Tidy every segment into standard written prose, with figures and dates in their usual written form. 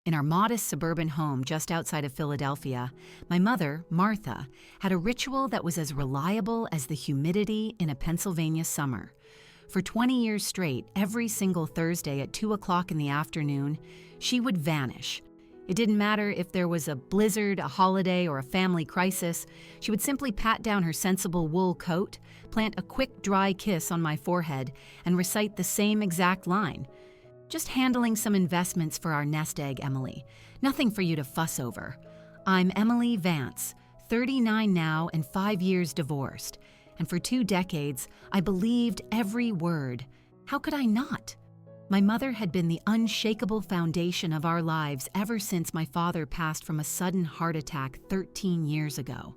In our modest suburban home just outside of Philadelphia, my mother, Martha, had a ritual that was as reliable as the humidity in a Pennsylvania summer. For 20 years straight, every single Thursday at 2 o'clock in the afternoon, she would vanish. It didn't matter if there was a blizzard, a holiday, or a family crisis. She would simply pat down her sensible wool coat, plant a quick dry kiss on my forehead, and recite the same exact line. "Just handling some investments for our nest egg, Emily. Nothing for you to fuss over. I'm Emily Vance, 39 now and 5 years divorced. And for 2 decades, I believed every word. How could I not?" My mother had been the unshakable foundation of our lives ever since my father passed from a sudden heart attack 13 years ago.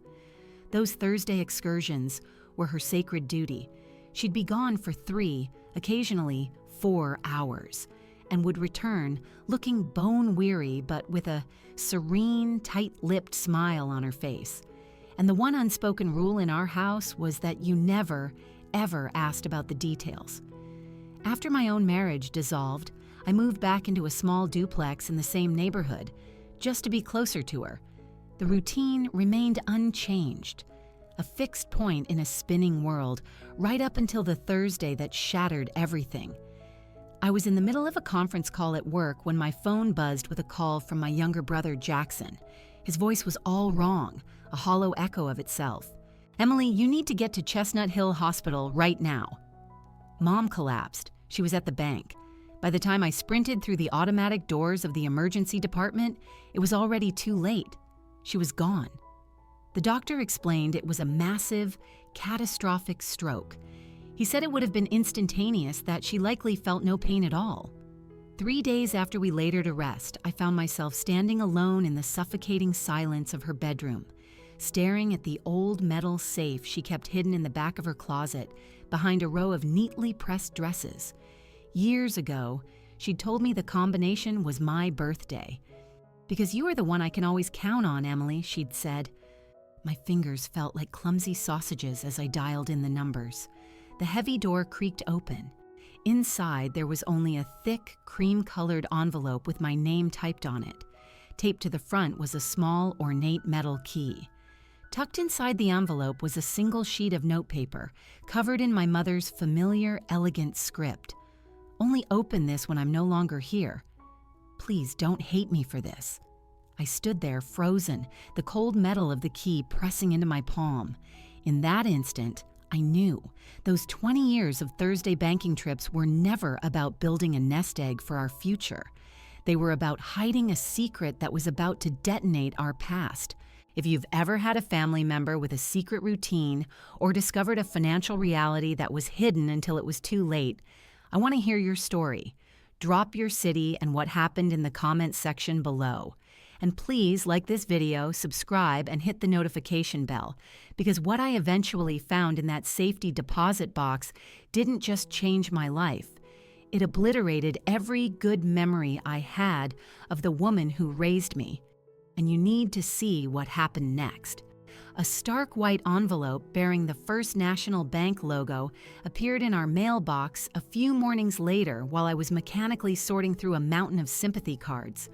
Those Thursday excursions were her sacred duty. She'd be gone for 3, occasionally 4 hours, and would return looking bone-weary but with a serene, tight-lipped smile on her face. And the one unspoken rule in our house was that you never, ever asked about the details. After my own marriage dissolved, I moved back into a small duplex in the same neighborhood, just to be closer to her. The routine remained unchanged, a fixed point in a spinning world, right up until the Thursday that shattered everything. I was in the middle of a conference call at work when my phone buzzed with a call from my younger brother, Jackson. His voice was all wrong, a hollow echo of itself. "Emily, you need to get to Chestnut Hill Hospital right now." Mom collapsed. She was at the bank. By the time I sprinted through the automatic doors of the emergency department, it was already too late. She was gone. The doctor explained it was a massive, catastrophic stroke. He said it would have been instantaneous, that she likely felt no pain at all. 3 days after we laid her to rest, I found myself standing alone in the suffocating silence of her bedroom, staring at the old metal safe she kept hidden in the back of her closet behind a row of neatly pressed dresses. Years ago, she'd told me the combination was my birthday. "Because you are the one I can always count on, Emily," she'd said. My fingers felt like clumsy sausages as I dialed in the numbers. The heavy door creaked open. Inside, there was only a thick, cream-colored envelope with my name typed on it. Taped to the front was a small, ornate metal key. Tucked inside the envelope was a single sheet of notepaper, covered in my mother's familiar, elegant script. "Only open this when I'm no longer here. Please don't hate me for this." I stood there, frozen, the cold metal of the key pressing into my palm. In that instant, I knew those 20 years of Thursday banking trips were never about building a nest egg for our future. They were about hiding a secret that was about to detonate our past. If you've ever had a family member with a secret routine or discovered a financial reality that was hidden until it was too late, I want to hear your story. Drop your city and what happened in the comments section below. And please like this video, subscribe, and hit the notification bell, because what I eventually found in that safety deposit box didn't just change my life. It obliterated every good memory I had of the woman who raised me. And you need to see what happened next. A stark white envelope bearing the First National Bank logo appeared in our mailbox a few mornings later while I was mechanically sorting through a mountain of sympathy cards.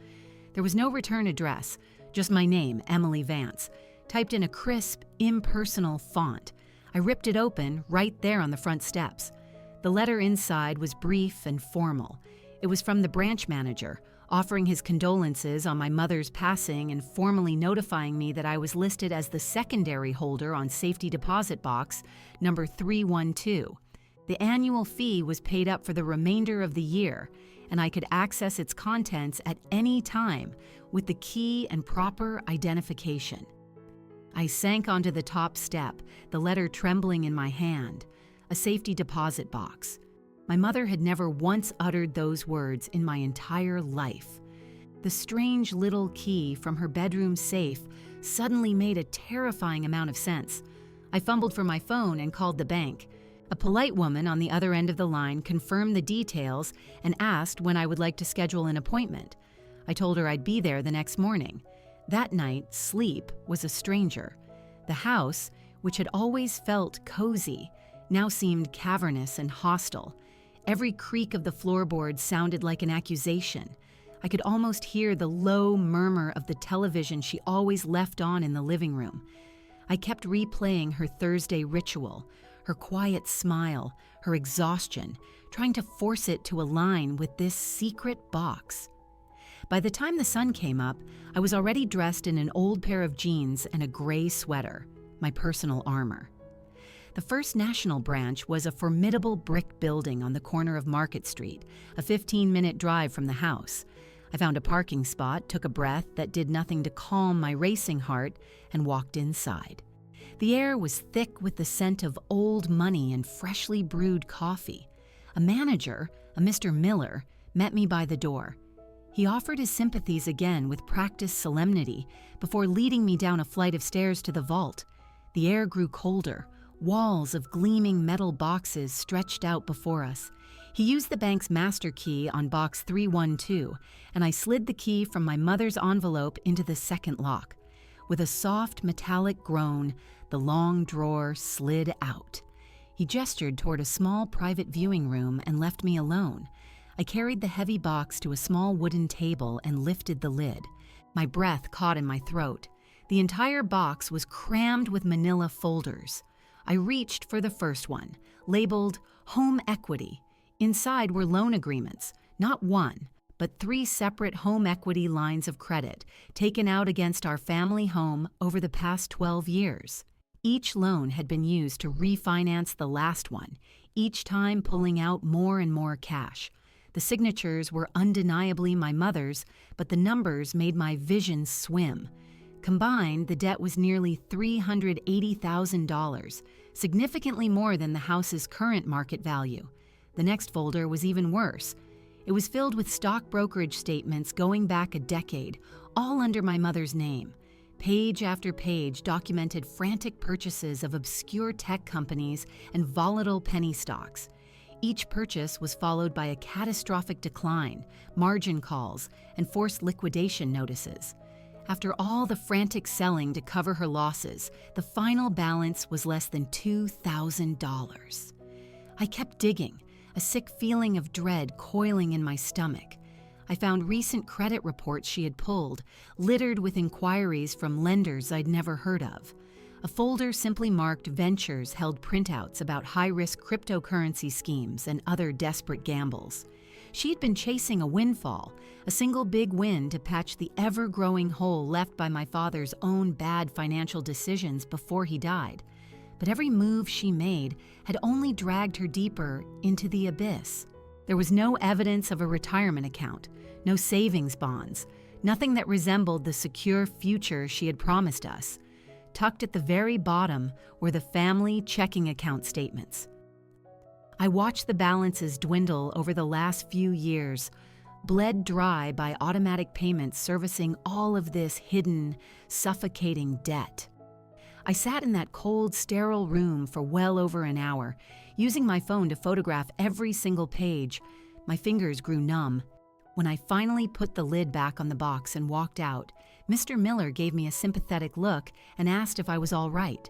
There was no return address, just my name, Emily Vance, typed in a crisp, impersonal font. I ripped it open right there on the front steps. The letter inside was brief and formal. It was from the branch manager, offering his condolences on my mother's passing and formally notifying me that I was listed as the secondary holder on safety deposit box number 312. The annual fee was paid up for the remainder of the year, and I could access its contents at any time with the key and proper identification. I sank onto the top step, the letter trembling in my hand. A safety deposit box. My mother had never once uttered those words in my entire life. The strange little key from her bedroom safe suddenly made a terrifying amount of sense. I fumbled for my phone and called the bank. A polite woman on the other end of the line confirmed the details and asked when I would like to schedule an appointment. I told her I'd be there the next morning. That night, sleep was a stranger. The house, which had always felt cozy, now seemed cavernous and hostile. Every creak of the floorboards sounded like an accusation. I could almost hear the low murmur of the television she always left on in the living room. I kept replaying her Thursday ritual, her quiet smile, her exhaustion, trying to force it to align with this secret box. By the time the sun came up, I was already dressed in an old pair of jeans and a gray sweater, my personal armor. The First National branch was a formidable brick building on the corner of Market Street, a 15-minute drive from the house. I found a parking spot, took a breath that did nothing to calm my racing heart, and walked inside. The air was thick with the scent of old money and freshly brewed coffee. A manager, a Mr. Miller, met me by the door. He offered his sympathies again with practiced solemnity before leading me down a flight of stairs to the vault. The air grew colder. Walls of gleaming metal boxes stretched out before us. He used the bank's master key on box 312, and I slid the key from my mother's envelope into the second lock. With a soft metallic groan, the long drawer slid out. He gestured toward a small private viewing room and left me alone. I carried the heavy box to a small wooden table and lifted the lid. My breath caught in my throat. The entire box was crammed with manila folders. I reached for the first one, labeled Home Equity. Inside were loan agreements, not one, but 3 separate home equity lines of credit taken out against our family home over the past 12 years. Each loan had been used to refinance the last one, each time pulling out more and more cash. The signatures were undeniably my mother's, but the numbers made my vision swim. Combined, the debt was nearly $380,000, significantly more than the house's current market value. The next folder was even worse. It was filled with stock brokerage statements going back a decade, all under my mother's name. Page after page documented frantic purchases of obscure tech companies and volatile penny stocks. Each purchase was followed by a catastrophic decline, margin calls, and forced liquidation notices. After all the frantic selling to cover her losses, the final balance was less than $2,000. I kept digging, a sick feeling of dread coiling in my stomach. I found recent credit reports she had pulled, littered with inquiries from lenders I'd never heard of. A folder simply marked Ventures held printouts about high-risk cryptocurrency schemes and other desperate gambles. She had been chasing a windfall, a single big win to patch the ever-growing hole left by my father's own bad financial decisions before he died. But every move she made had only dragged her deeper into the abyss. There was no evidence of a retirement account, no savings bonds, nothing that resembled the secure future she had promised us. Tucked at the very bottom were the family checking account statements. I watched the balances dwindle over the last few years, bled dry by automatic payments servicing all of this hidden, suffocating debt. I sat in that cold, sterile room for well over an hour, using my phone to photograph every single page. My fingers grew numb. When I finally put the lid back on the box and walked out, Mr. Miller gave me a sympathetic look and asked if I was all right.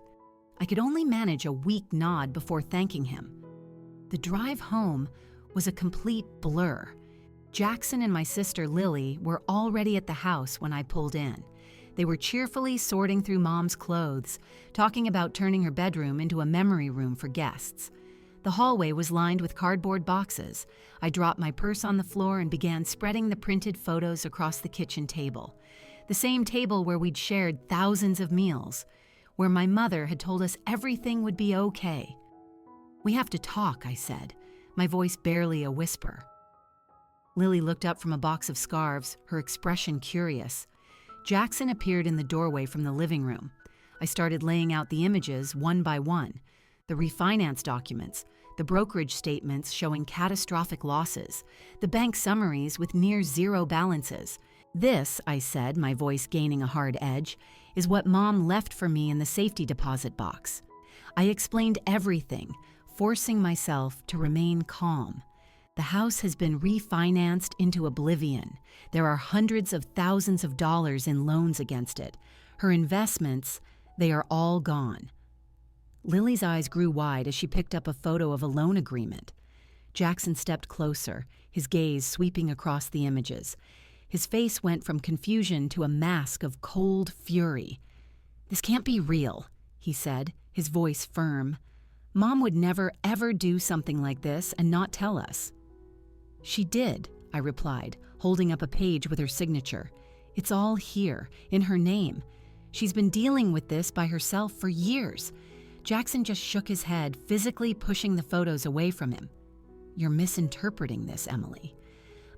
I could only manage a weak nod before thanking him. The drive home was a complete blur. Jackson and my sister Lily were already at the house when I pulled in. They were cheerfully sorting through Mom's clothes, talking about turning her bedroom into a memory room for guests. The hallway was lined with cardboard boxes. I dropped my purse on the floor and began spreading the printed photos across the kitchen table. The same table where we'd shared thousands of meals, where my mother had told us everything would be okay. "We have to talk," I said, my voice barely a whisper. Lily looked up from a box of scarves, her expression curious. Jackson appeared in the doorway from the living room. I started laying out the images one by one. The refinance documents, the brokerage statements showing catastrophic losses, the bank summaries with near zero balances. "This," I said, my voice gaining a hard edge, "is what Mom left for me in the safety deposit box." I explained everything, forcing myself to remain calm. The house has been refinanced into oblivion. There are hundreds of thousands of dollars in loans against it. Her investments, they are all gone. Lily's eyes grew wide as she picked up a photo of a loan agreement. Jackson stepped closer, his gaze sweeping across the images. His face went from confusion to a mask of cold fury. "This can't be real," he said, his voice firm. "Mom would never, ever do something like this and not tell us." "She did," I replied, holding up a page with her signature. "It's all here, in her name. She's been dealing with this by herself for years." Jackson just shook his head, physically pushing the photos away from him. "You're misinterpreting this, Emily.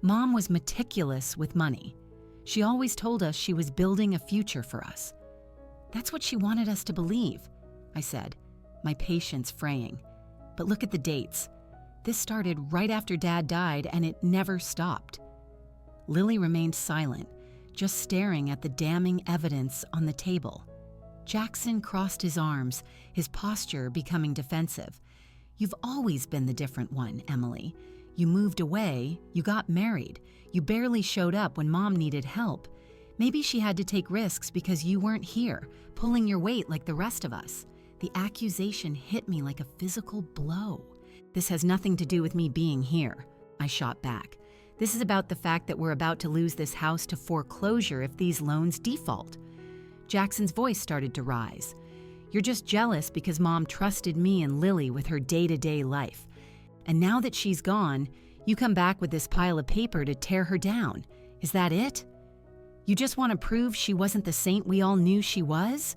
Mom was meticulous with money. She always told us she was building a future for us." "That's what she wanted us to believe," I said, my patience fraying. "But look at the dates. This started right after Dad died, and it never stopped." Lily remained silent, just staring at the damning evidence on the table. Jackson crossed his arms, his posture becoming defensive. "You've always been the different one, Emily. You moved away, you got married, you barely showed up when Mom needed help. Maybe she had to take risks because you weren't here, pulling your weight like the rest of us." The accusation hit me like a physical blow. "This has nothing to do with me being here," I shot back. "This is about the fact that we're about to lose this house to foreclosure if these loans default." Jackson's voice started to rise. "You're just jealous because Mom trusted me and Lily with her day-to-day life. And now that she's gone, you come back with this pile of paper to tear her down. Is that it? You just want to prove she wasn't the saint we all knew she was?"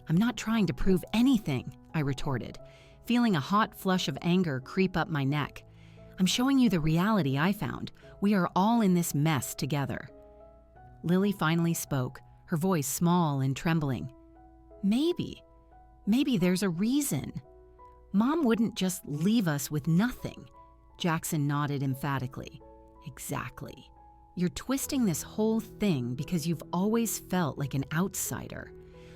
"I'm not trying to prove anything," I retorted, feeling a hot flush of anger creep up my neck. "I'm showing you the reality I found. We are all in this mess together." Lily finally spoke, her voice small and trembling. Maybe there's a reason. Mom wouldn't just leave us with nothing." Jackson nodded emphatically. "Exactly. You're twisting this whole thing because you've always felt like an outsider.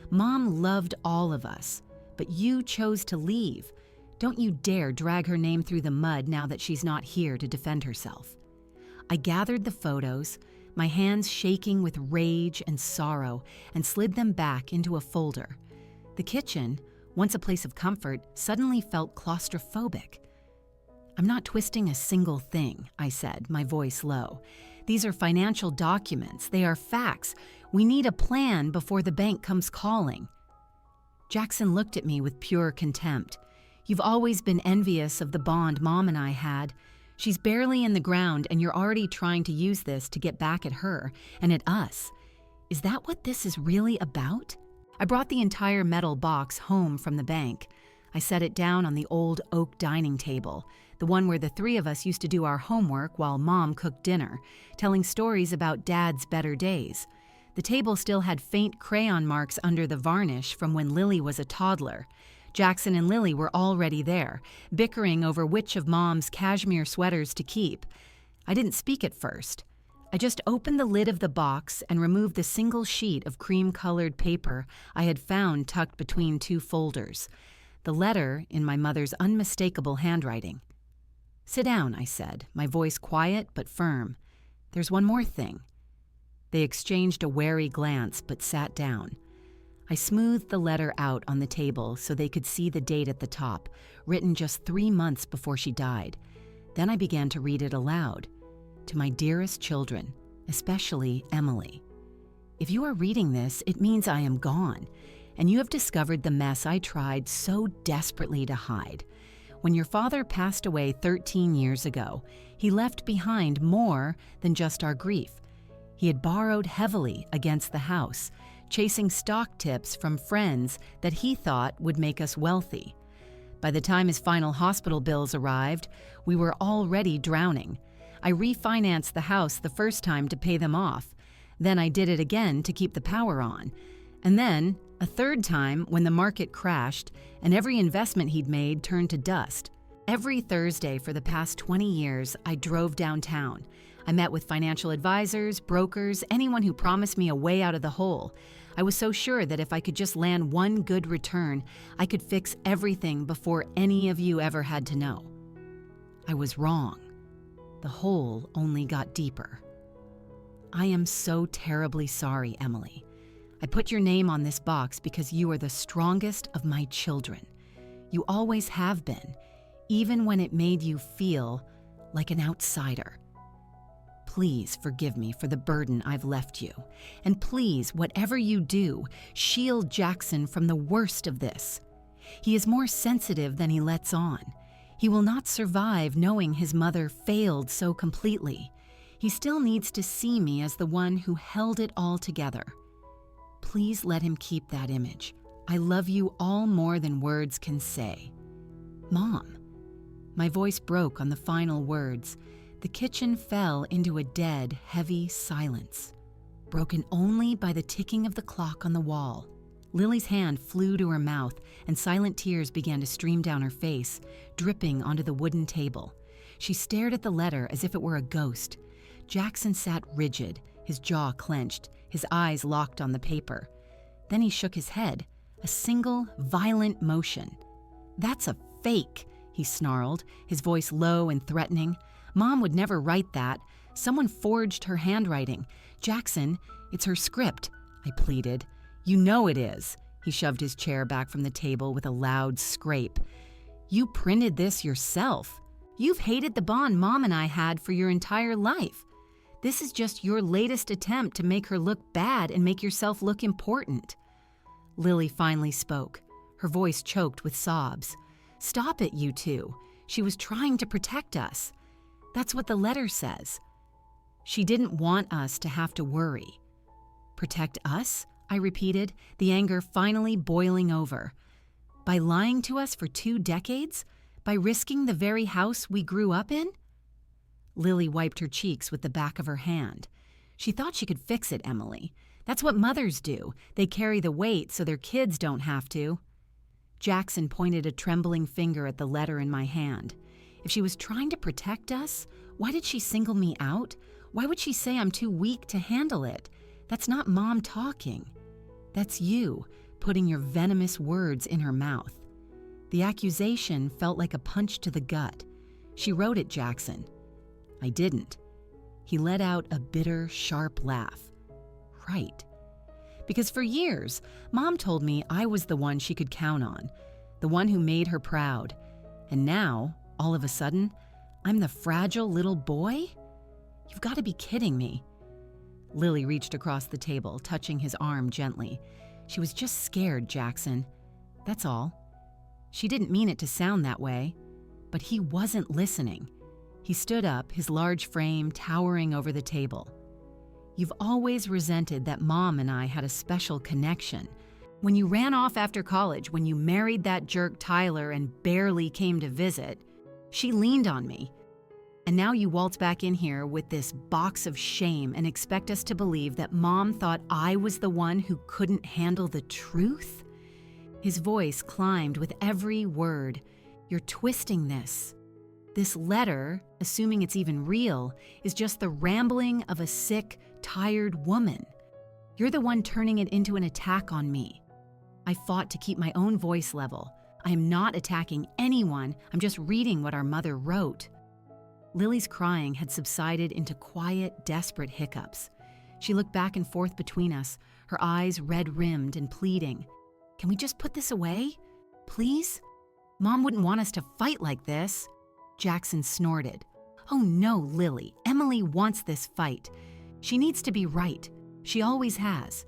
Mom loved all of us, but you chose to leave. Don't you dare drag her name through the mud now that she's not here to defend herself." I gathered the photos, my hands shaking with rage and sorrow, and slid them back into a folder. The kitchen, once a place of comfort, suddenly felt claustrophobic. "I'm not twisting a single thing," I said, my voice low. "These are financial documents. They are facts. We need a plan before the bank comes calling." Jackson looked at me with pure contempt. "You've always been envious of the bond Mom and I had. She's barely in the ground, and you're already trying to use this to get back at her and at us. Is that what this is really about?" I brought the entire metal box home from the bank. I set it down on the old oak dining table, the one where the three of us used to do our homework while Mom cooked dinner, telling stories about Dad's better days. The table still had faint crayon marks under the varnish from when Lily was a toddler. Jackson and Lily were already there, bickering over which of Mom's cashmere sweaters to keep. I didn't speak at first. I just opened the lid of the box and removed the single sheet of cream-colored paper I had found tucked between two folders. The letter in my mother's unmistakable handwriting. "Sit down," I said, my voice quiet but firm. "There's one more thing." They exchanged a wary glance but sat down. I smoothed the letter out on the table so they could see the date at the top, written just 3 months before she died. Then I began to read it aloud. "To my dearest children, especially Emily. If you are reading this, it means I am gone, and you have discovered the mess I tried so desperately to hide. When your father passed away 13 years ago, he left behind more than just our grief. He had borrowed heavily against the house, chasing stock tips from friends that he thought would make us wealthy. By the time his final hospital bills arrived, we were already drowning. I refinanced the house the first time to pay them off. Then I did it again to keep the power on. And then a third time when the market crashed and every investment he'd made turned to dust. Every Thursday for the past 20 years, I drove downtown. I met with financial advisors, brokers, anyone who promised me a way out of the hole. I was so sure that if I could just land one good return, I could fix everything before any of you ever had to know. I was wrong. The hole only got deeper. I am so terribly sorry, Emily. I put your name on this box because you are the strongest of my children. You always have been, even when it made you feel like an outsider. Please forgive me for the burden I've left you. And please, whatever you do, shield Jackson from the worst of this. He is more sensitive than he lets on. He will not survive knowing his mother failed so completely. He still needs to see me as the one who held it all together. Please let him keep that image. I love you all more than words can say. Mom. My voice broke on the final words. The kitchen fell into a dead, heavy silence, broken only by the ticking of the clock on the wall. Lily's hand flew to her mouth, and silent tears began to stream down her face, dripping onto the wooden table. She stared at the letter as if it were a ghost. Jackson sat rigid, his jaw clenched, his eyes locked on the paper. Then he shook his head, a single, violent motion. "That's a fake," he snarled, his voice low and threatening. "Mom would never write that. Someone forged her handwriting. Jackson, it's her script," I pleaded. "You know it is." He shoved his chair back from the table with a loud scrape. "You printed this yourself. You've hated the bond Mom and I had for your entire life. This is just your latest attempt to make her look bad and make yourself look important." Lily finally spoke, her voice choked with sobs. "Stop it, you two. She was trying to protect us. That's what the letter says. She didn't want us to have to worry." "Protect us?" I repeated, the anger finally boiling over. "By lying to us for 2 decades? By risking the very house we grew up in?" Lily wiped her cheeks with the back of her hand. She thought she could fix it, Emily. That's what mothers do. They carry the weight so their kids don't have to. Jackson pointed a trembling finger at the letter in my hand. If she was trying to protect us, why did she single me out? Why would she say I'm too weak to handle it? That's not Mom talking. That's you putting your venomous words in her mouth. The accusation felt like a punch to the gut. She wrote it, Jackson. I didn't. He let out a bitter, sharp laugh. Right. Because for years, Mom told me I was the one she could count on, the one who made her proud. And now, all of a sudden, I'm the fragile little boy? You've got to be kidding me. Lily reached across the table, touching his arm gently. She was just scared, Jackson. That's all. She didn't mean it to sound that way, but he wasn't listening. He stood up, his large frame towering over the table. You've always resented that Mom and I had a special connection. When you ran off after college, when you married that jerk Tyler and barely came to visit, she leaned on me. And now you waltz back in here with this box of shame and expect us to believe that Mom thought I was the one who couldn't handle the truth? His voice climbed with every word. You're twisting this. This letter, assuming it's even real, is just the rambling of a sick, tired woman. You're the one turning it into an attack on me. I fought to keep my own voice level. I am not attacking anyone. I'm just reading what our mother wrote. Lily's crying had subsided into quiet, desperate hiccups. She looked back and forth between us, her eyes red-rimmed and pleading. Can we just put this away? Please? Mom wouldn't want us to fight like this. Jackson snorted. Oh no, Lily. Emily wants this fight. She needs to be right. She always has.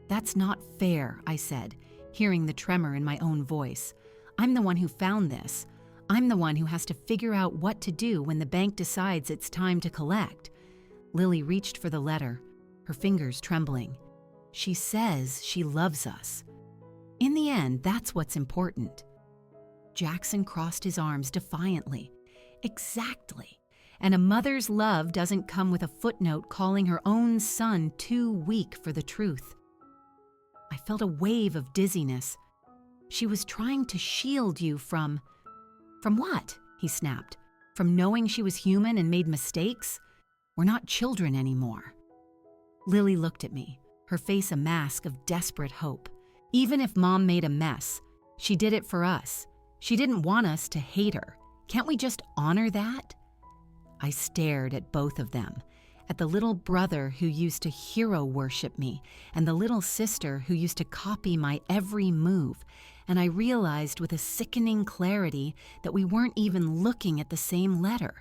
That's not fair, I said, hearing the tremor in my own voice. I'm the one who found this. I'm the one who has to figure out what to do when the bank decides it's time to collect. Lily reached for the letter, her fingers trembling. She says she loves us. In the end, that's what's important. Jackson crossed his arms defiantly. Exactly. And a mother's love doesn't come with a footnote calling her own son too weak for the truth. I felt a wave of dizziness. She was trying to shield you from... From what? He snapped. From knowing she was human and made mistakes? We're not children anymore. Lily looked at me, her face a mask of desperate hope. Even if Mom made a mess, she did it for us. She didn't want us to hate her. Can't we just honor that? I stared at both of them, at the little brother who used to hero worship me and the little sister who used to copy my every move, and I realized with a sickening clarity that we weren't even looking at the same letter.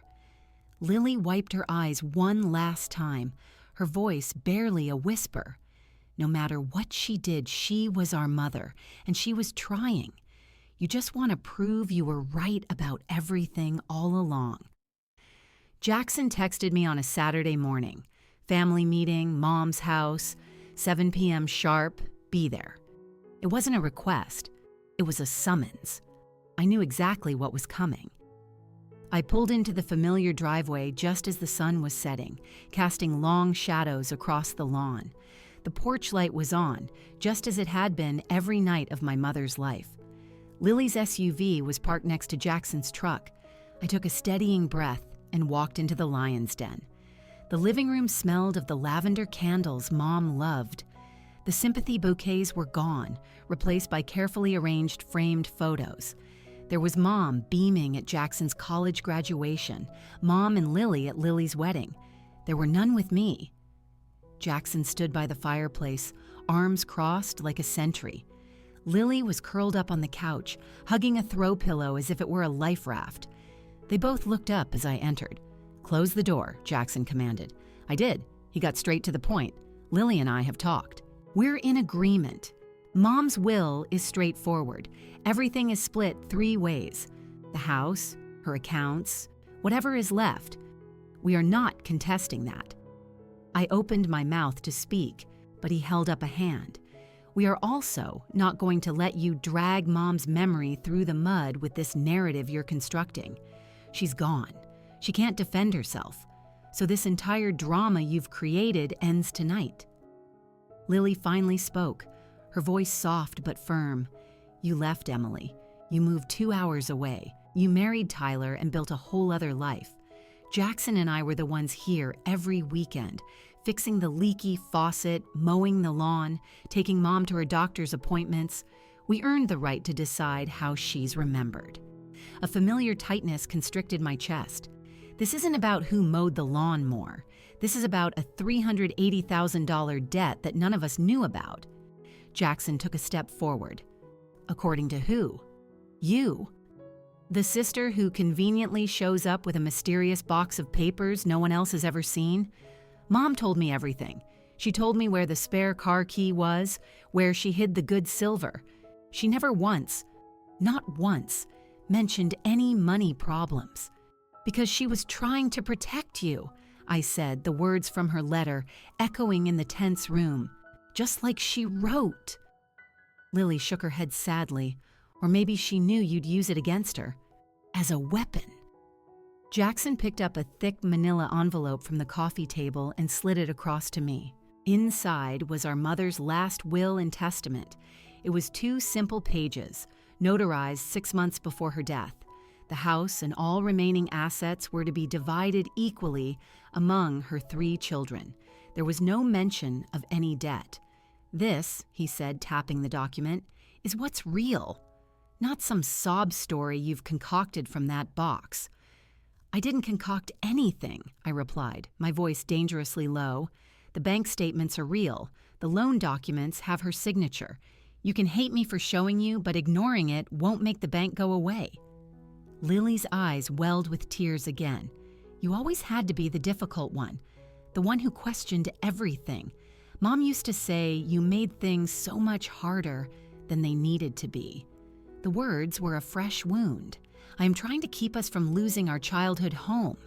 Lily wiped her eyes one last time, her voice barely a whisper. No matter what she did, she was our mother, and she was trying. You just want to prove you were right about everything all along. Jackson texted me on a Saturday morning. Family meeting, mom's house, 7 p.m. sharp, be there. It wasn't a request. It was a summons. I knew exactly what was coming. I pulled into the familiar driveway just as the sun was setting, casting long shadows across the lawn. The porch light was on, just as it had been every night of my mother's life. Lily's SUV was parked next to Jackson's truck. I took a steadying breath and walked into the lion's den. The living room smelled of the lavender candles Mom loved. The sympathy bouquets were gone, replaced by carefully arranged framed photos. There was Mom beaming at Jackson's college graduation, Mom and Lily at Lily's wedding. There were none with me. Jackson stood by the fireplace, arms crossed like a sentry. Lily was curled up on the couch, hugging a throw pillow as if it were a life raft. They both looked up as I entered. "Close the door," Jackson commanded. I did. He got straight to the point. "Lily and I have talked. We're in agreement. Mom's will is straightforward. Everything is split 3 ways. The house, her accounts, whatever is left. We are not contesting that." I opened my mouth to speak, but he held up a hand. "We are also not going to let you drag Mom's memory through the mud with this narrative you're constructing. She's gone. She can't defend herself. So this entire drama you've created ends tonight." Lily finally spoke, her voice soft but firm. "You left, Emily. You moved 2 hours away. You married Tyler and built a whole other life. Jackson and I were the ones here every weekend, fixing the leaky faucet, mowing the lawn, taking Mom to her doctor's appointments. We earned the right to decide how she's remembered." A familiar tightness constricted my chest. This isn't about who mowed the lawn more. This is about a $380,000 debt that none of us knew about. Jackson took a step forward. "According to who?" "You. The sister who conveniently shows up with a mysterious box of papers no one else has ever seen. Mom told me everything. She told me where the spare car key was, where she hid the good silver. She never once, not once, mentioned any money problems. Because she was trying to protect you," I said, the words from her letter echoing in the tense room, "just like she wrote." Lily shook her head sadly, or maybe she knew you'd use it against her. As a weapon. Jackson picked up a thick manila envelope from the coffee table and slid it across to me. Inside was our mother's last will and testament. It was 2 simple pages, notarized 6 months before her death. The house and all remaining assets were to be divided equally among her 3 children. There was no mention of any debt. "This," he said, tapping the document, "is what's real. Not some sob story you've concocted from that box." "I didn't concoct anything," I replied, my voice dangerously low. "The bank statements are real. The loan documents have her signature. You can hate me for showing you, but ignoring it won't make the bank go away." Lily's eyes welled with tears again. "You always had to be the difficult one, the one who questioned everything. Mom used to say you made things so much harder than they needed to be." The words were a fresh wound. "I am trying to keep us from losing our childhood home."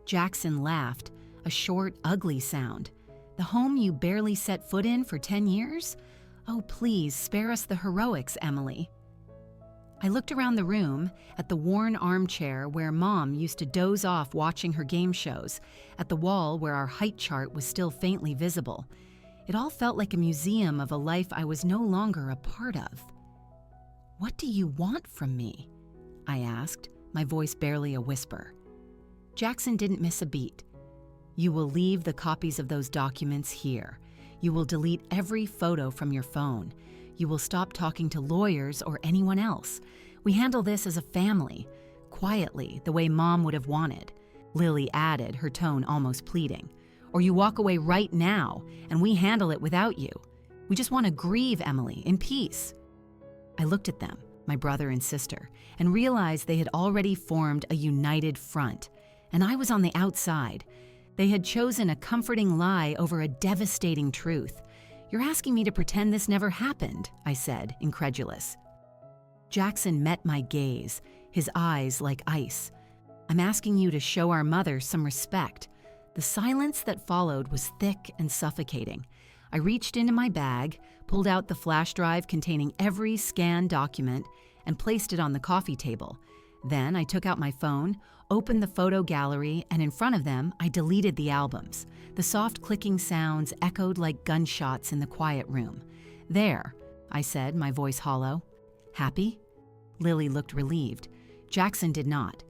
Jackson laughed, a short, ugly sound. "The home you barely set foot in for 10 years? Oh, please, spare us the heroics, Emily." I looked around the room, at the worn armchair where Mom used to doze off watching her game shows, at the wall where our height chart was still faintly visible. It all felt like a museum of a life I was no longer a part of. "What do you want from me?" I asked, my voice barely a whisper. Jackson didn't miss a beat. "You will leave the copies of those documents here. You will delete every photo from your phone. You will stop talking to lawyers or anyone else. We handle this as a family, quietly, the way Mom would have wanted." Lily added, her tone almost pleading. "Or you walk away right now, and we handle it without you. We just want to grieve, Emily, in peace." I looked at them, my brother and sister, and realized they had already formed a united front, and I was on the outside. They had chosen a comforting lie over a devastating truth. "You're asking me to pretend this never happened," I said, incredulous. Jackson met my gaze, his eyes like ice. "I'm asking you to show our mother some respect." The silence that followed was thick and suffocating. I reached into my bag, pulled out the flash drive containing every scanned document, and placed it on the coffee table. Then I took out my phone, opened the photo gallery, and in front of them, I deleted the albums. The soft clicking sounds echoed like gunshots in the quiet room. "There," I said, my voice hollow. "Happy?" Lily looked relieved. Jackson did not.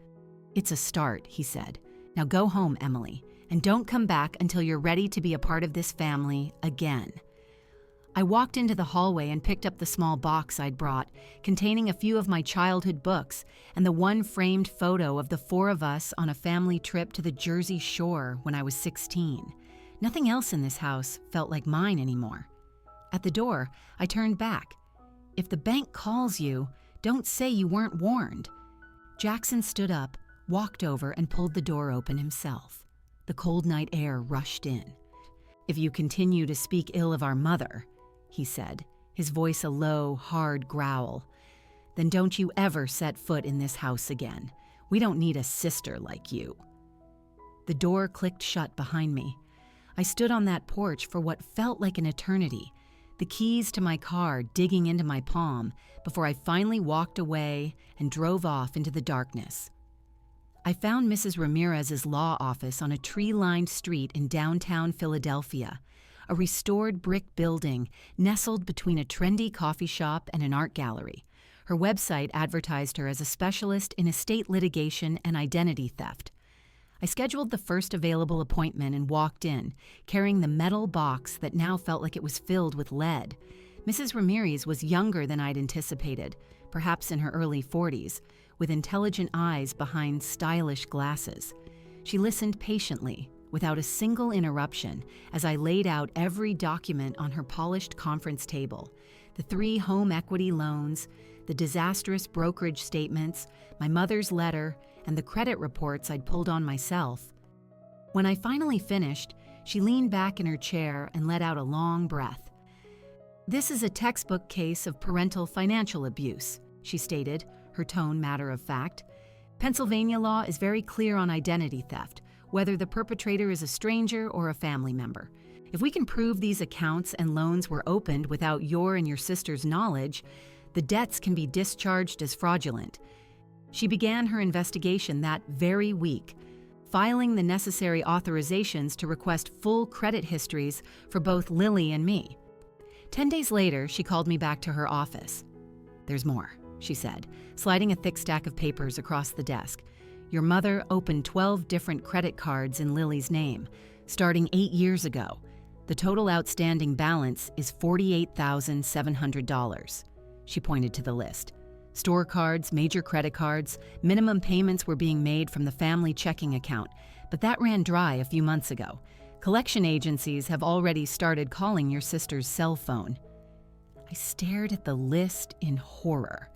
"It's a start," he said. "Now go home, Emily, and don't come back until you're ready to be a part of this family again." I walked into the hallway and picked up the small box I'd brought, containing a few of my childhood books and the one framed photo of the four of us on a family trip to the Jersey Shore when I was 16. Nothing else in this house felt like mine anymore. At the door, I turned back. "If the bank calls you, don't say you weren't warned." Jackson stood up, walked over, and pulled the door open himself. The cold night air rushed in. "If you continue to speak ill of our mother," he said, his voice a low, hard growl, "then don't you ever set foot in this house again. We don't need a sister like you." The door clicked shut behind me. I stood on that porch for what felt like an eternity, the keys to my car digging into my palm, before I finally walked away and drove off into the darkness. I found Mrs. Ramirez's law office on a tree-lined street in downtown Philadelphia, a restored brick building nestled between a trendy coffee shop and an art gallery. Her website advertised her as a specialist in estate litigation and identity theft. I scheduled the first available appointment and walked in, carrying the metal box that now felt like it was filled with lead. Mrs. Ramirez was younger than I'd anticipated, perhaps in her early 40s, with intelligent eyes behind stylish glasses. She listened patiently, without a single interruption, as I laid out every document on her polished conference table: the 3 home equity loans, the disastrous brokerage statements, my mother's letter, and the credit reports I'd pulled on myself. When I finally finished, she leaned back in her chair and let out a long breath. "This is a textbook case of parental financial abuse," she stated, her tone matter of fact. "Pennsylvania law is very clear on identity theft, whether the perpetrator is a stranger or a family member. If we can prove these accounts and loans were opened without your and your sister's knowledge, the debts can be discharged as fraudulent." She began her investigation that very week, filing the necessary authorizations to request full credit histories for both Lily and me. 10 days later, she called me back to her office. "There's more," she said, sliding a thick stack of papers across the desk. "Your mother opened 12 different credit cards in Lily's name, starting 8 years ago. The total outstanding balance is $48,700. She pointed to the list. Store cards, major credit cards, minimum payments were being made from the family checking account, but that ran dry a few months ago. Collection agencies have already started calling your sister's cell phone." I stared at the list in horror.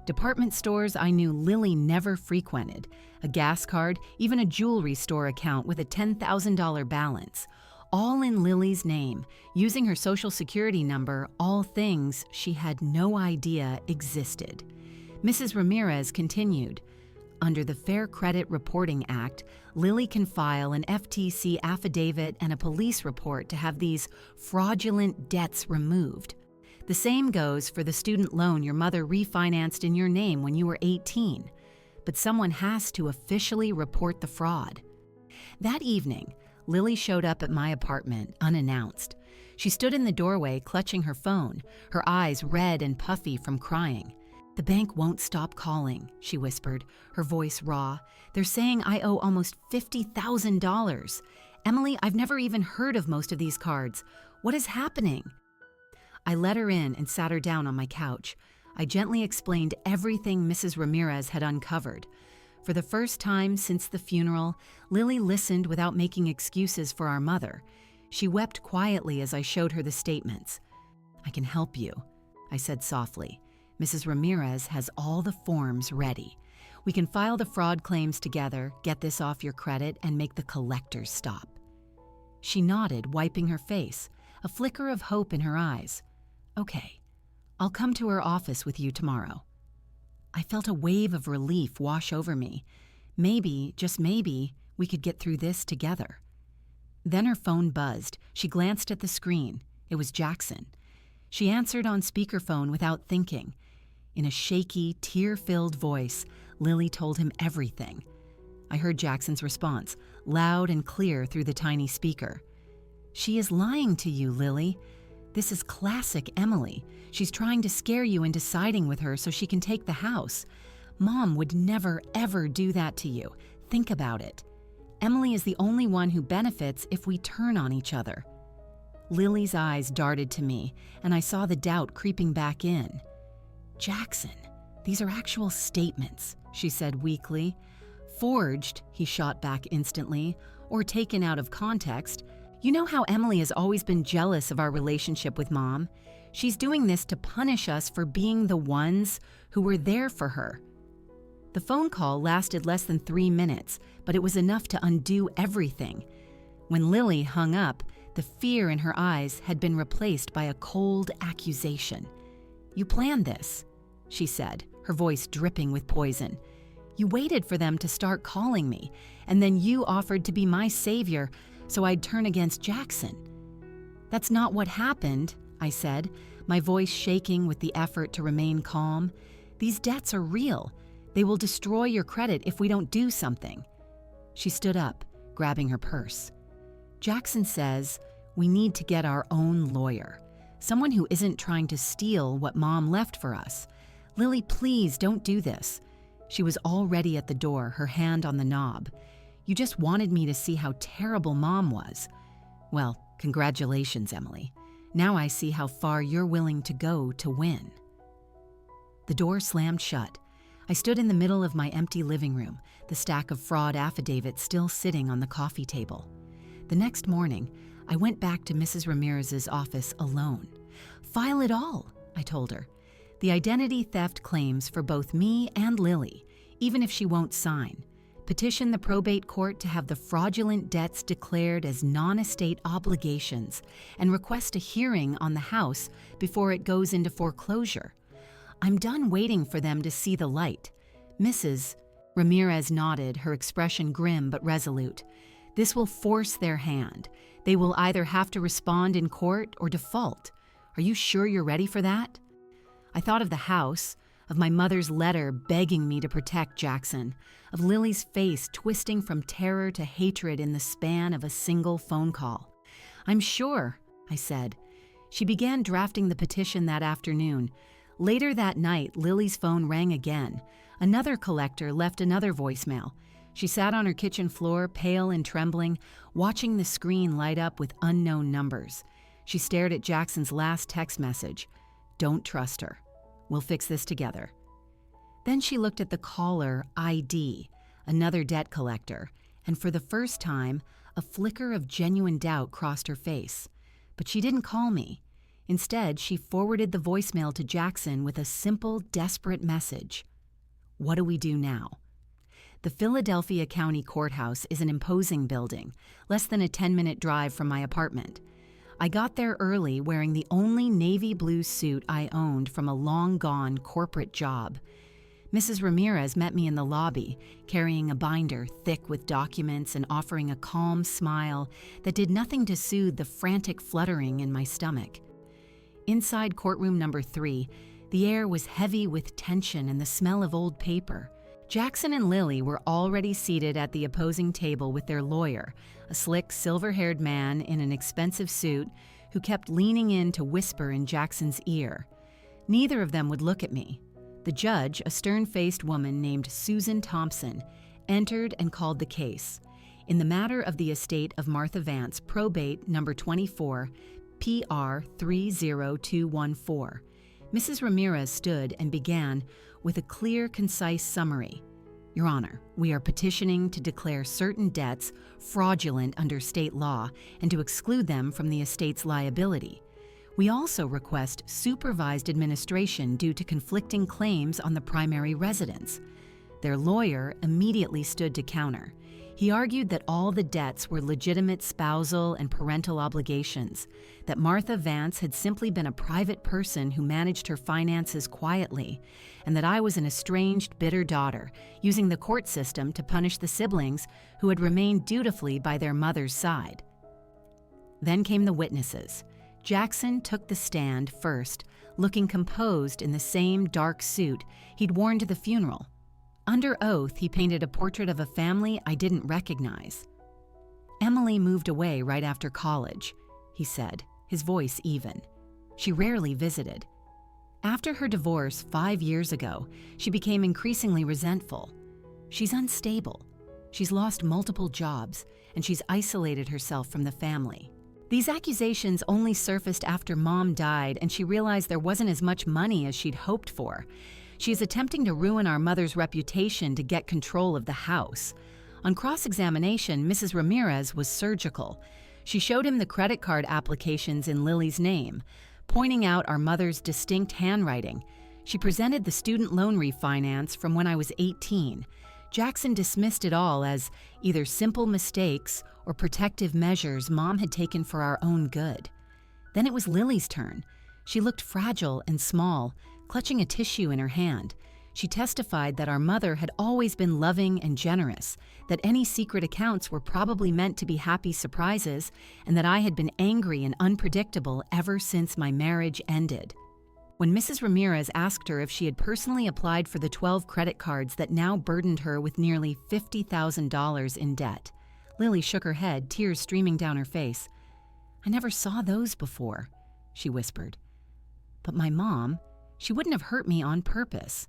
Department stores I knew Lily never frequented, a gas card, even a jewelry store account with a $10,000 balance, all in Lily's name, using her social security number, all things she had no idea existed. Mrs. Ramirez continued, "Under the Fair Credit Reporting Act, Lily can file an FTC affidavit and a police report to have these fraudulent debts removed. The same goes for the student loan your mother refinanced in your name when you were 18. But someone has to officially report the fraud." That evening, Lily showed up at my apartment unannounced. She stood in the doorway clutching her phone, her eyes red and puffy from crying. "The bank won't stop calling," she whispered, her voice raw. "They're saying I owe almost $50,000. Emily, I've never even heard of most of these cards. What is happening?" I let her in and sat her down on my couch. I gently explained everything Mrs. Ramirez had uncovered. For the first time since the funeral, Lily listened without making excuses for our mother. She wept quietly as I showed her the statements. "I can help you," I said softly. "Mrs. Ramirez has all the forms ready. We can file the fraud claims together, get this off your credit, and make the collectors stop." She nodded, wiping her face, a flicker of hope in her eyes. "Okay, I'll come to her office with you tomorrow." I felt a wave of relief wash over me. Maybe, just maybe, we could get through this together. Then her phone buzzed. She glanced at the screen. It was Jackson. She answered on speakerphone without thinking. In a shaky, tear-filled voice, Lily told him everything. I heard Jackson's response, loud and clear through the tiny speaker. "She is lying to you, Lily. This is classic Emily. She's trying to scare you into siding with her so she can take the house. Mom would never, ever do that to you. Think about it. Emily is the only one who benefits if we turn on each other." Lily's eyes darted to me, and I saw the doubt creeping back in. "Jackson, these are actual statements," she said weakly. "Forged," he shot back instantly, "or taken out of context. You know how Emily has always been jealous of our relationship with Mom? She's doing this to punish us for being the ones who were there for her." The phone call lasted less than 3 minutes, but it was enough to undo everything. When Lily hung up, the fear in her eyes had been replaced by a cold accusation. "You planned this," she said, her voice dripping with poison. "You waited for them to start calling me, and then you offered to be my savior so I'd turn against Jackson." "That's not what happened," I said, my voice shaking with the effort to remain calm. "These debts are real. They will destroy your credit if we don't do something." She stood up, grabbing her purse. "Jackson says we need to get our own lawyer, someone who isn't trying to steal what Mom left for us. Lily, please don't do this." She was already at the door, her hand on the knob. "You just wanted me to see how terrible Mom was. Well, congratulations, Emily. Now I see how far you're willing to go to win." The door slammed shut. I stood in the middle of my empty living room, the stack of fraud affidavits still sitting on the coffee table. The next morning, I went back to Mrs. Ramirez's office alone. "File it all," I told her. "The identity theft claims for both me and Lily, even if she won't sign. Petition the probate court to have the fraudulent debts declared as non-estate obligations and request a hearing on the house before it goes into foreclosure. I'm done waiting for them to see the light." Mrs. Ramirez nodded, her expression grim but resolute. "This will force their hand. They will either have to respond in court or default. Are you sure you're ready for that?" I thought of the house, of my mother's letter begging me to protect Jackson, of Lily's face twisting from terror to hatred in the span of a single phone call. "I'm sure," I said. She began drafting the petition that afternoon. Later that night, Lily's phone rang again. Another collector left another voicemail. She sat on her kitchen floor, pale and trembling, watching the screen light up with unknown numbers. She stared at Jackson's last text message. "Don't trust her. We'll fix this together." Then she looked at the caller ID, another debt collector, and for the first time, a flicker of genuine doubt crossed her face. But she didn't call me. Instead, she forwarded the voicemail to Jackson with a simple, desperate message. "What do we do now?" The Philadelphia County Courthouse is an imposing building, less than a 10-minute drive from my apartment. I got there early wearing the only navy blue suit I owned from a long-gone corporate job. Mrs. Ramirez met me in the lobby, carrying a binder thick with documents and offering a calm smile that did nothing to soothe the frantic fluttering in my stomach. Inside courtroom number 3, the air was heavy with tension and the smell of old paper. Jackson and Lily were already seated at the opposing table with their lawyer, a slick, silver-haired man in an expensive suit who kept leaning in to whisper in Jackson's ear. Neither of them would look at me. The judge, a stern-faced woman named Susan Thompson, entered and called the case. In the matter of the estate of Martha Vance, probate number 24, PR 30214. Mrs. Ramirez stood and began with a clear, concise summary. "Your Honor, we are petitioning to declare certain debts fraudulent under state law and to exclude them from the estate's liability. We also request supervised administration due to conflicting claims on the primary residence. Their lawyer immediately stood to counter. He argued that all the debts were legitimate spousal and parental obligations, that Martha Vance had simply been a private person who managed her finances quietly, and that I was an estranged, bitter daughter, using the court system to punish the siblings who had remained dutifully by their mother's side. Then came the witnesses. Jackson took the stand first, looking composed in the same dark suit he'd worn to the funeral. Under oath, he painted a portrait of a family I didn't recognize. "Emily moved away right after college," he said, his voice even. "She rarely visited. After her divorce 5 years ago, she became increasingly resentful. She's unstable. She's lost multiple jobs, and she's isolated herself from the family. These accusations only surfaced after Mom died and she realized there wasn't as much money as she'd hoped for. She is attempting to ruin our mother's reputation to get control of the house." On cross-examination, Mrs. Ramirez was surgical. She showed him the credit card applications in Lily's name, pointing out our mother's distinct handwriting. She presented the student loan refinance from when I was 18. Jackson dismissed it all as either simple mistakes or protective measures Mom had taken for our own good. Then it was Lily's turn. She looked fragile and small, clutching a tissue in her hand. She testified that our mother had always been loving and generous, that any secret accounts were probably meant to be happy surprises, and that I had been angry and unpredictable ever since my marriage ended. When Mrs. Ramirez asked her if she had personally applied for the 12 credit cards that now burdened her with nearly $50,000 in debt, Lily shook her head, tears streaming down her face. "I never saw those before," she whispered. "But my mom, she wouldn't have hurt me on purpose."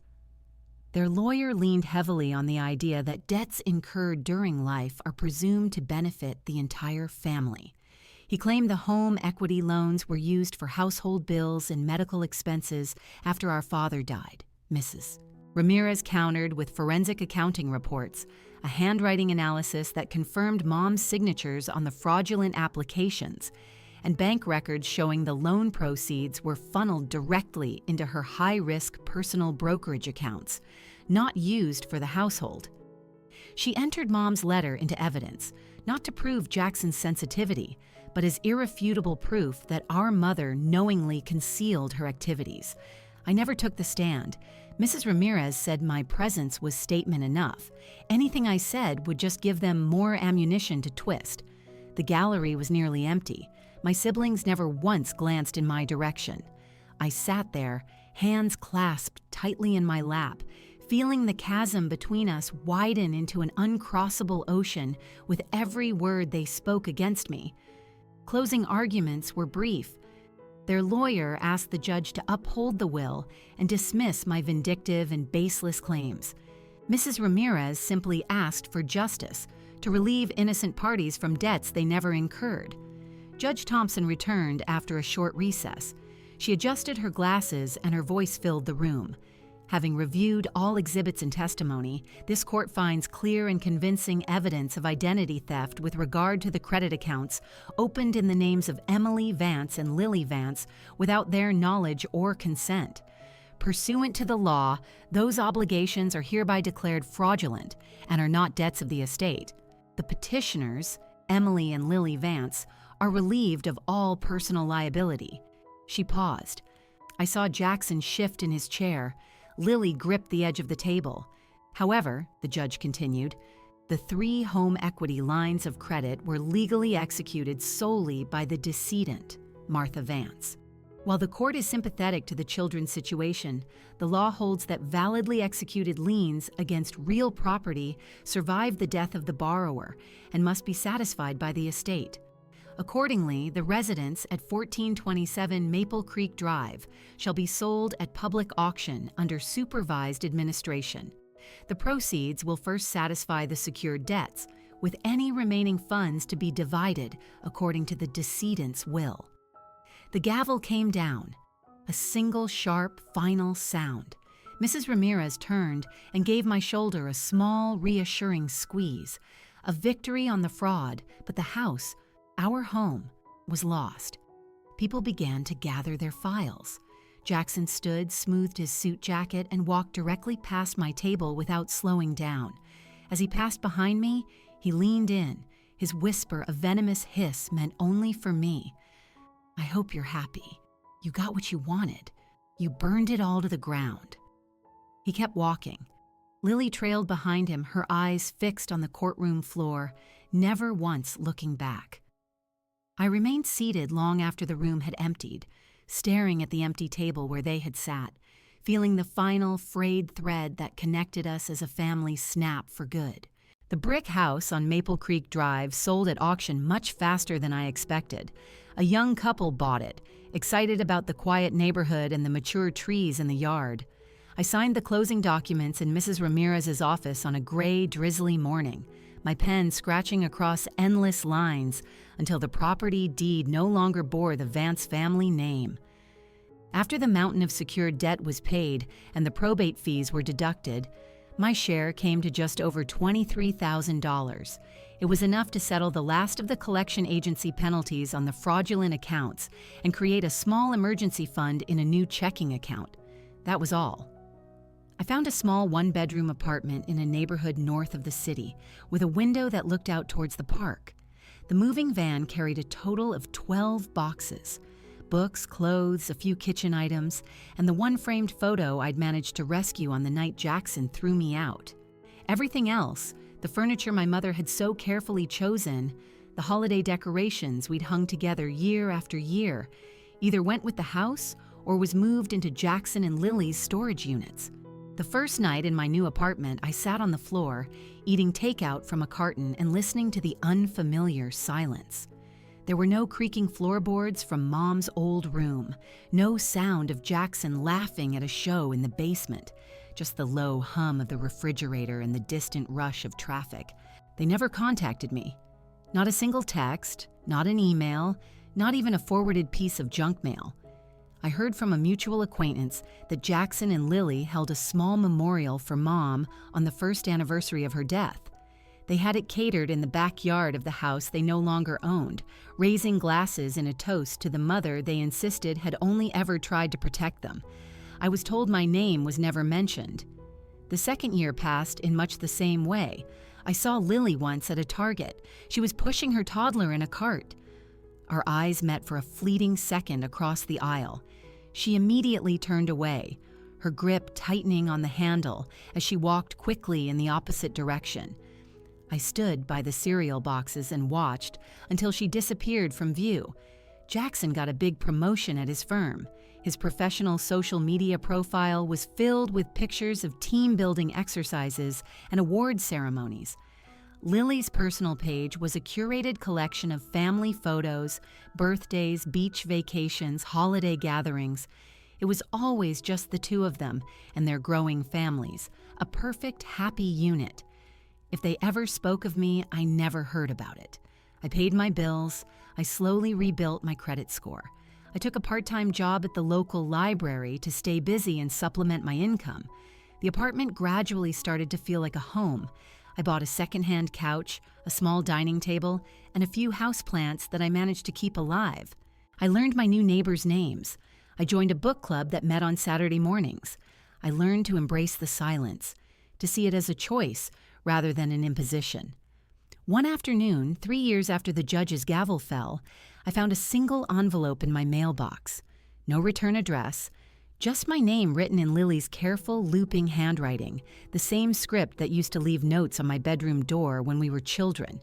Their lawyer leaned heavily on the idea that debts incurred during life are presumed to benefit the entire family. He claimed the home equity loans were used for household bills and medical expenses after our father died. Mrs. Ramirez countered with forensic accounting reports, a handwriting analysis that confirmed Mom's signatures on the fraudulent applications, and bank records showing the loan proceeds were funneled directly into her high-risk personal brokerage accounts, not used for the household. She entered Mom's letter into evidence, not to prove Jackson's sensitivity, but as irrefutable proof that our mother knowingly concealed her activities. I never took the stand. Mrs. Ramirez said my presence was statement enough. Anything I said would just give them more ammunition to twist. The gallery was nearly empty. My siblings never once glanced in my direction. I sat there, hands clasped tightly in my lap, feeling the chasm between us widen into an uncrossable ocean with every word they spoke against me. Closing arguments were brief. Their lawyer asked the judge to uphold the will and dismiss my vindictive and baseless claims. Mrs. Ramirez simply asked for justice, to relieve innocent parties from debts they never incurred. Judge Thompson returned after a short recess. She adjusted her glasses and her voice filled the room. Having reviewed all exhibits and testimony, this court finds clear and convincing evidence of identity theft with regard to the credit accounts opened in the names of Emily Vance and Lily Vance without their knowledge or consent. Pursuant to the law, those obligations are hereby declared fraudulent and are not debts of the estate. The petitioners, Emily and Lily Vance, are relieved of all personal liability. She paused. I saw Jackson shift in his chair. Lily gripped the edge of the table. However, the judge continued, the 3 home equity lines of credit were legally executed solely by the decedent, Martha Vance. While the court is sympathetic to the children's situation, the law holds that validly executed liens against real property survive the death of the borrower and must be satisfied by the estate. Accordingly, the residence at 1427 Maple Creek Drive shall be sold at public auction under supervised administration. The proceeds will first satisfy the secured debts, with any remaining funds to be divided according to the decedent's will. The gavel came down, a single sharp, final sound. Mrs. Ramirez turned and gave my shoulder a small, reassuring squeeze. A victory on the fraud, but the house, our home, was lost. People began to gather their files. Jackson stood, smoothed his suit jacket, and walked directly past my table without slowing down. As he passed behind me, he leaned in. His whisper, a venomous hiss, meant only for me. "I hope you're happy. You got what you wanted. You burned it all to the ground." He kept walking. Lily trailed behind him, her eyes fixed on the courtroom floor, never once looking back. I remained seated long after the room had emptied, staring at the empty table where they had sat, feeling the final frayed thread that connected us as a family snap for good. The brick house on Maple Creek Drive sold at auction much faster than I expected. A young couple bought it, excited about the quiet neighborhood and the mature trees in the yard. I signed the closing documents in Mrs. Ramirez's office on a gray, drizzly morning, my pen scratching across endless lines until the property deed no longer bore the Vance family name. After the mountain of secured debt was paid and the probate fees were deducted, my share came to just over $23,000. It was enough to settle the last of the collection agency penalties on the fraudulent accounts and create a small emergency fund in a new checking account. That was all. I found a small one-bedroom apartment in a neighborhood north of the city, with a window that looked out towards the park. The moving van carried a total of 12 boxes: books, clothes, a few kitchen items, and the one framed photo I'd managed to rescue on the night Jackson threw me out. Everything else, the furniture my mother had so carefully chosen, the holiday decorations we'd hung together year after year, either went with the house or was moved into Jackson and Lily's storage units. The first night in my new apartment, I sat on the floor, eating takeout from a carton and listening to the unfamiliar silence. There were no creaking floorboards from Mom's old room, no sound of Jackson laughing at a show in the basement, just the low hum of the refrigerator and the distant rush of traffic. They never contacted me. Not a single text, not an email, not even a forwarded piece of junk mail. I heard from a mutual acquaintance that Jackson and Lily held a small memorial for Mom on the first anniversary of her death. They had it catered in the backyard of the house they no longer owned, raising glasses in a toast to the mother they insisted had only ever tried to protect them. I was told my name was never mentioned. The second year passed in much the same way. I saw Lily once at a Target. She was pushing her toddler in a cart. Our eyes met for a fleeting second across the aisle. She immediately turned away, her grip tightening on the handle as she walked quickly in the opposite direction. I stood by the cereal boxes and watched until she disappeared from view. Jackson got a big promotion at his firm. His professional social media profile was filled with pictures of team-building exercises and award ceremonies. Lily's personal page was a curated collection of family photos, birthdays, beach vacations, holiday gatherings. It was always just the two of them and their growing families, a perfect, happy unit. If they ever spoke of me, I never heard about it. I paid my bills. I slowly rebuilt my credit score. I took a part-time job at the local library to stay busy and supplement my income. The apartment gradually started to feel like a home. I bought a second-hand couch, a small dining table, and a few houseplants that I managed to keep alive. I learned my new neighbors' names. I joined a book club that met on Saturday mornings. I learned to embrace the silence, to see it as a choice rather than an imposition. One afternoon, 3 years after the judge's gavel fell, I found a single envelope in my mailbox. No return address, just my name written in Lily's careful, looping handwriting, the same script that used to leave notes on my bedroom door when we were children.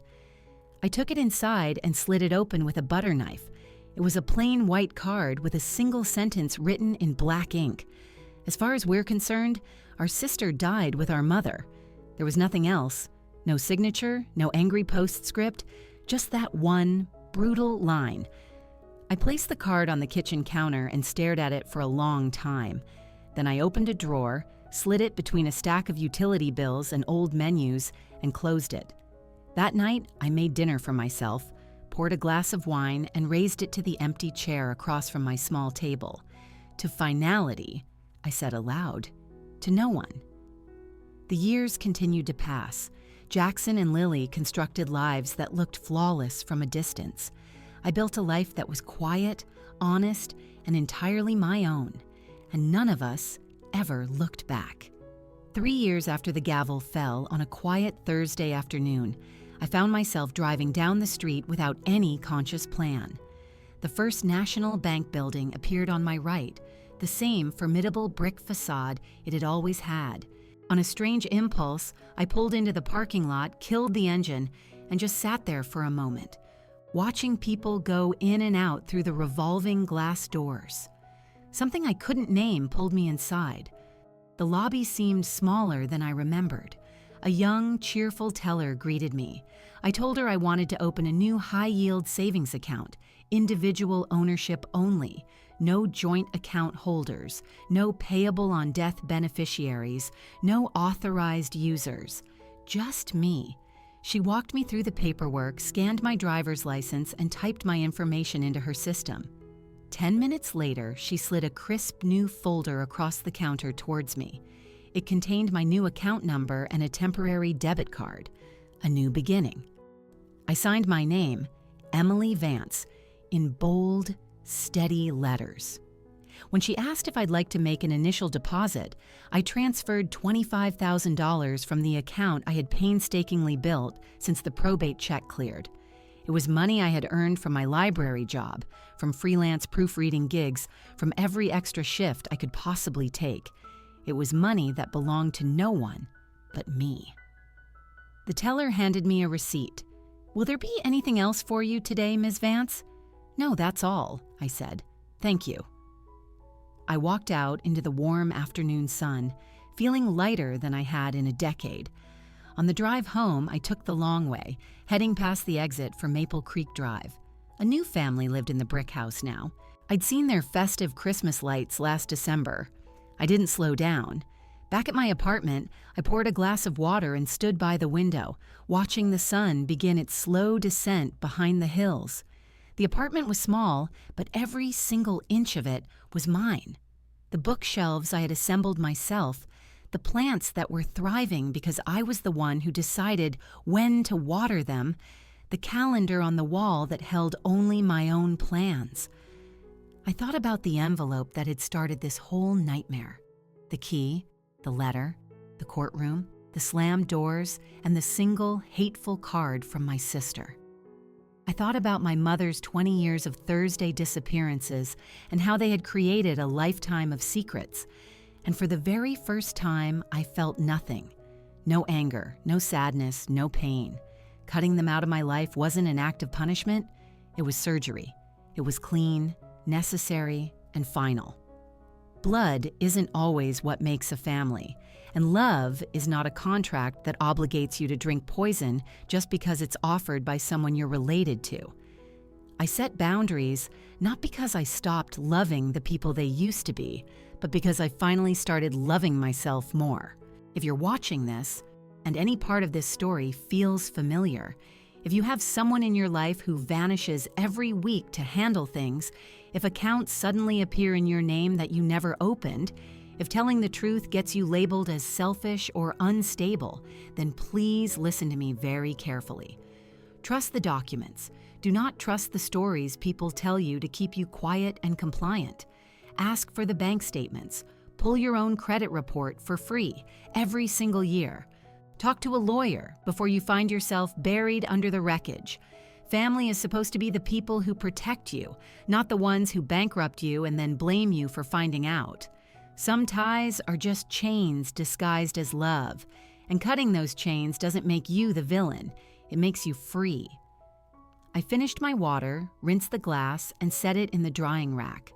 I took it inside and slid it open with a butter knife. It was a plain white card with a single sentence written in black ink. As far as we're concerned, our sister died with our mother. There was nothing else. No signature, no angry postscript, just that one brutal line. I placed the card on the kitchen counter and stared at it for a long time. Then I opened a drawer, slid it between a stack of utility bills and old menus, and closed it. That night, I made dinner for myself, poured a glass of wine, and raised it to the empty chair across from my small table. To finality, I said aloud, to no one. The years continued to pass. Jackson and Lily constructed lives that looked flawless from a distance. I built a life that was quiet, honest, and entirely my own. and none of us ever looked back. 3 years after the gavel fell on a quiet Thursday afternoon, I found myself driving down the street without any conscious plan. The First National Bank building appeared on my right, the same formidable brick facade it had always had. On a strange impulse, I pulled into the parking lot, killed the engine, and just sat there for a moment, watching people go in and out through the revolving glass doors. Something I couldn't name pulled me inside. The lobby seemed smaller than I remembered. A young, cheerful teller greeted me. I told her I wanted to open a new high-yield savings account, individual ownership only, no joint account holders, no payable-on-death beneficiaries, no authorized users. Just me. She walked me through the paperwork, scanned my driver's license, and typed my information into her system. 10 minutes later, she slid a crisp new folder across the counter towards me. It contained my new account number and a temporary debit card. A new beginning. I signed my name, Emily Vance, in bold, steady letters. When she asked if I'd like to make an initial deposit, I transferred $25,000 from the account I had painstakingly built since the probate check cleared. It was money I had earned from my library job, from freelance proofreading gigs, from every extra shift I could possibly take. It was money that belonged to no one but me. The teller handed me a receipt. "Will there be anything else for you today, Ms. Vance?" "No, that's all," I said. "Thank you." I walked out into the warm afternoon sun, feeling lighter than I had in a decade. On the drive home, I took the long way, heading past the exit for Maple Creek Drive. A new family lived in the brick house now. I'd seen their festive Christmas lights last December. I didn't slow down. Back at my apartment, I poured a glass of water and stood by the window, watching the sun begin its slow descent behind the hills. The apartment was small, but every single inch of it was mine. The bookshelves I had assembled myself, the plants that were thriving because I was the one who decided when to water them, the calendar on the wall that held only my own plans. I thought about the envelope that had started this whole nightmare. The key, the letter, the courtroom, the slammed doors, and the single hateful card from my sister. I thought about my mother's 20 years of Thursday disappearances and how they had created a lifetime of secrets. And for the very first time, I felt nothing. No anger, no sadness, no pain. Cutting them out of my life wasn't an act of punishment. It was surgery. It was clean, necessary, and final. Blood isn't always what makes a family, and love is not a contract that obligates you to drink poison just because it's offered by someone you're related to. I set boundaries not because I stopped loving the people they used to be, but because I finally started loving myself more. If you're watching this, and any part of this story feels familiar, if you have someone in your life who vanishes every week to handle things, if accounts suddenly appear in your name that you never opened, if telling the truth gets you labeled as selfish or unstable, then please listen to me very carefully. Trust the documents. Do not trust the stories people tell you to keep you quiet and compliant. Ask for the bank statements. Pull your own credit report for free every single year. Talk to a lawyer before you find yourself buried under the wreckage. Family is supposed to be the people who protect you, not the ones who bankrupt you and then blame you for finding out. Some ties are just chains disguised as love, and cutting those chains doesn't make you the villain. It makes you free. I finished my water, rinsed the glass, and set it in the drying rack.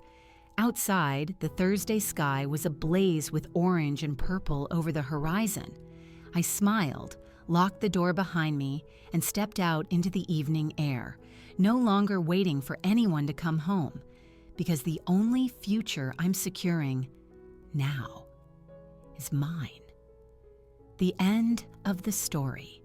Outside, the Thursday sky was ablaze with orange and purple over the horizon. I smiled, locked the door behind me, and stepped out into the evening air, no longer waiting for anyone to come home, because the only future I'm securing now is mine. The end of the story.